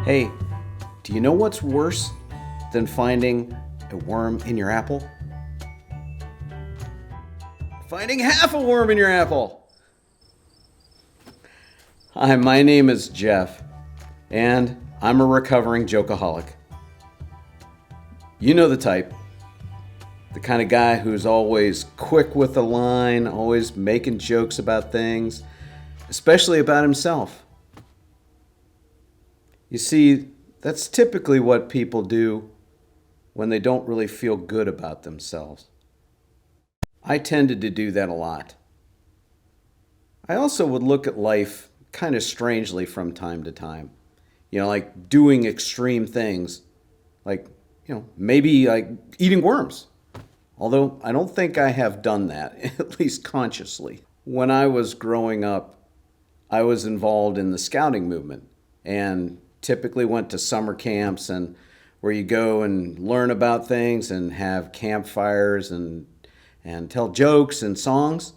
Hey, do you know what's worse than finding a worm in your apple? Finding half a worm in your apple! Hi, my name is Jeff, and I'm a recovering jokeaholic. You know the type. The kind of guy who's always quick with the line, always making jokes about things, especially about himself. You see, that's typically what people do when they don't really feel good about themselves. I tended to do that a lot. I also would look at life kind of strangely from time to time. Like doing extreme things, like, maybe like eating worms. Although I don't think I have done that, at least consciously. When I was growing up, I was involved in the scouting movement and typically went to summer camps and where you go and learn about things and have campfires and tell jokes and songs.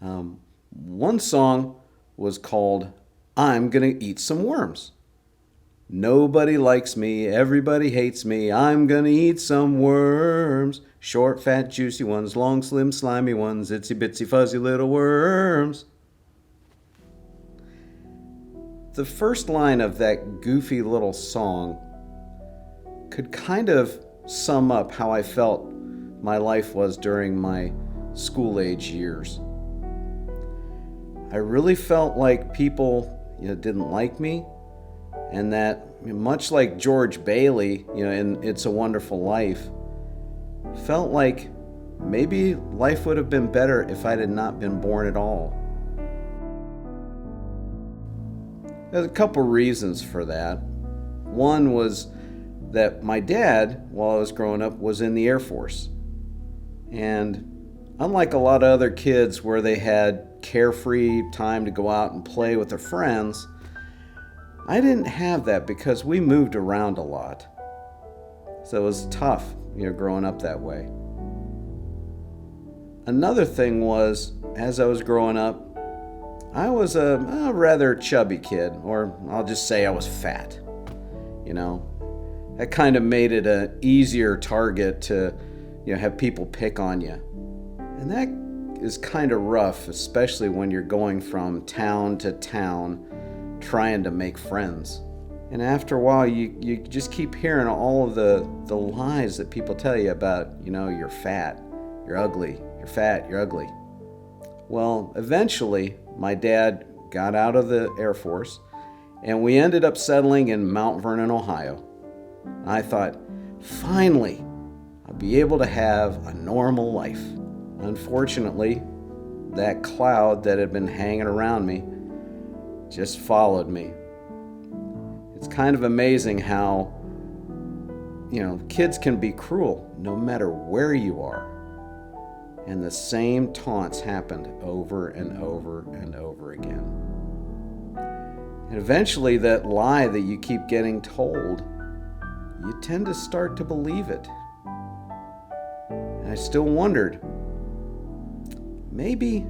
One song was called "I'm Gonna Eat Some Worms." Nobody likes me, everybody hates me, I'm gonna eat some worms. Short, fat, juicy ones, long, slim, slimy ones, itsy bitsy fuzzy little worms. The first line of that goofy little song could kind of sum up how I felt my life was during my school age years. I really felt like people didn't like me, and that much like George Bailey in It's a Wonderful Life, felt like maybe life would have been better if I had not been born at all. There's a couple reasons for that. One was that my dad, while I was growing up, was in the Air Force. And unlike a lot of other kids where they had carefree time to go out and play with their friends, I didn't have that because we moved around a lot. So it was tough, growing up that way. Another thing was, as I was growing up, I was a rather chubby kid, or I'll just say I was fat. That kind of made it an easier target to, have people pick on you. And that is kind of rough, especially when you're going from town to town trying to make friends. And after a while, you just keep hearing all of the lies that people tell you about, you're fat, you're ugly, you're fat, you're ugly. Well, eventually, my dad got out of the Air Force, and we ended up settling in Mount Vernon, Ohio. I thought, finally, I'll be able to have a normal life. Unfortunately, that cloud that had been hanging around me just followed me. It's kind of amazing how, kids can be cruel no matter where you are. And the same taunts happened over and over and over again. And eventually that lie that you keep getting told, you tend to start to believe it. And I still wondered, maybe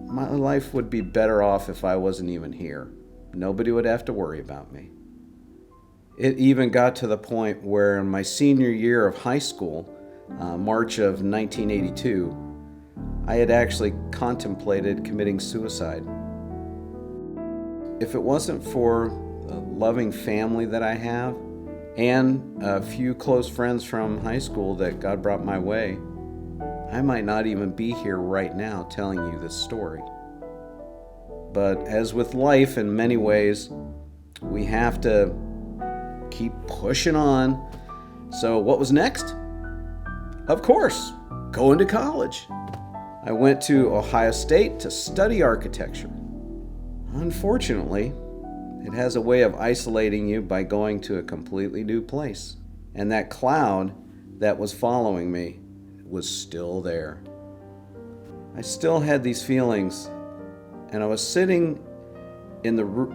my life would be better off if I wasn't even here. Nobody would have to worry about me. It even got to the point where in my senior year of high school, March of 1982, I had actually contemplated committing suicide. If it wasn't for the loving family that I have and a few close friends from high school that God brought my way, I might not even be here right now telling you this story. But as with life in many ways, we have to keep pushing on. So what was next? Of course, going to college. I went to Ohio State to study architecture. Unfortunately, it has a way of isolating you by going to a completely new place. And that cloud that was following me was still there. I still had these feelings, and I was sitting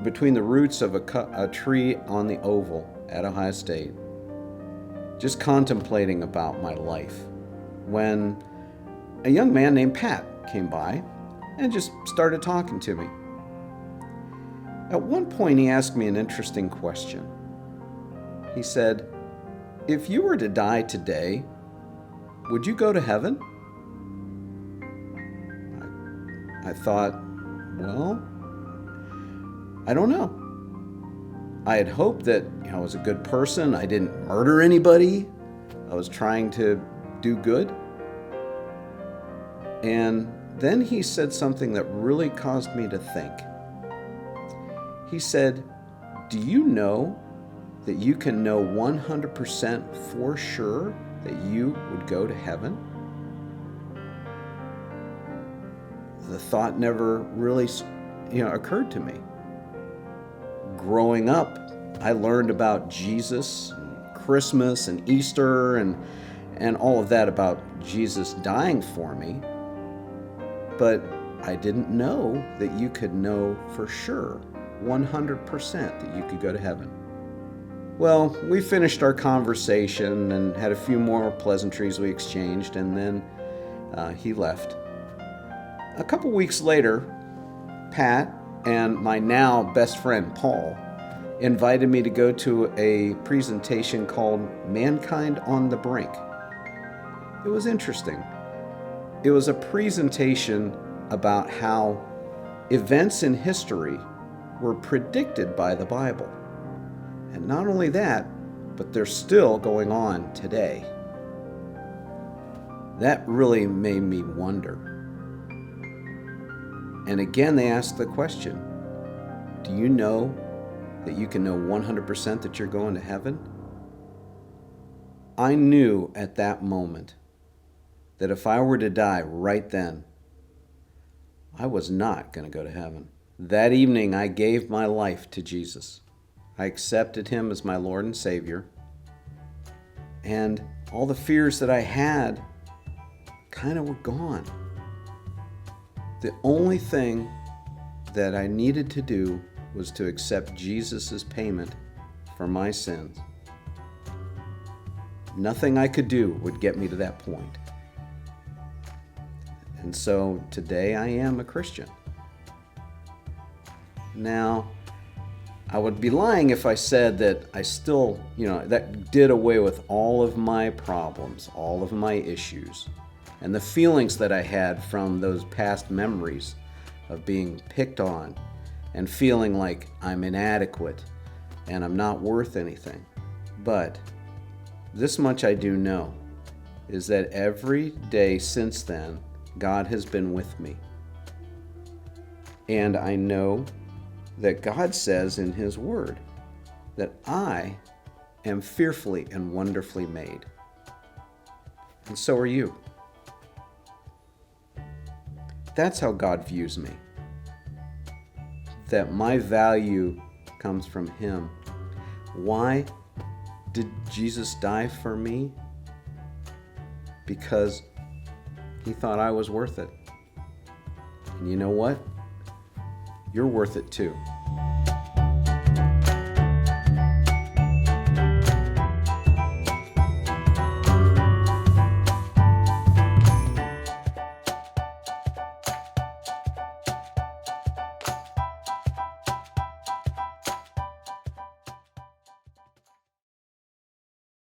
between the roots of a tree on the oval at Ohio State, just contemplating about my life, when a young man named Pat came by and just started talking to me. At one point, he asked me an interesting question. He said, "If you were to die today, would you go to heaven?" I thought, well, I don't know. I had hoped that I was a good person. I didn't murder anybody. I was trying to do good. And then he said something that really caused me to think. He said, "Do you know that you can know 100% for sure that you would go to heaven?" The thought never really, occurred to me. Growing up, I learned about Jesus, and Christmas, and Easter, and all of that about Jesus dying for me. But I didn't know that you could know for sure, 100%, that you could go to heaven. Well, we finished our conversation and had a few more pleasantries we exchanged, and then he left. A couple weeks later, Pat and my now best friend Paul invited me to go to a presentation called Mankind on the Brink. It was interesting. It was a presentation about how events in history were predicted by the Bible. And not only that, but they're still going on today. That really made me wonder. And again, they asked the question, do you know that you can know 100% that you're going to heaven? I knew at that moment that if I were to die right then, I was not going to go to heaven. That evening, I gave my life to Jesus. I accepted him as my Lord and Savior. And all the fears that I had kind of were gone. The only thing that I needed to do was to accept Jesus' payment for my sins. Nothing I could do would get me to that point. And so today I am a Christian. Now, I would be lying if I said that I still, that did away with all of my problems, all of my issues, and the feelings that I had from those past memories of being picked on and feeling like I'm inadequate and I'm not worth anything. But this much I do know, is that every day since then, God has been with me. And I know that God says in his word that I am fearfully and wonderfully made. And so are you. That's how God views me. That my value comes from him. Why did Jesus die for me? Because he thought I was worth it. And you know what? You're worth it too.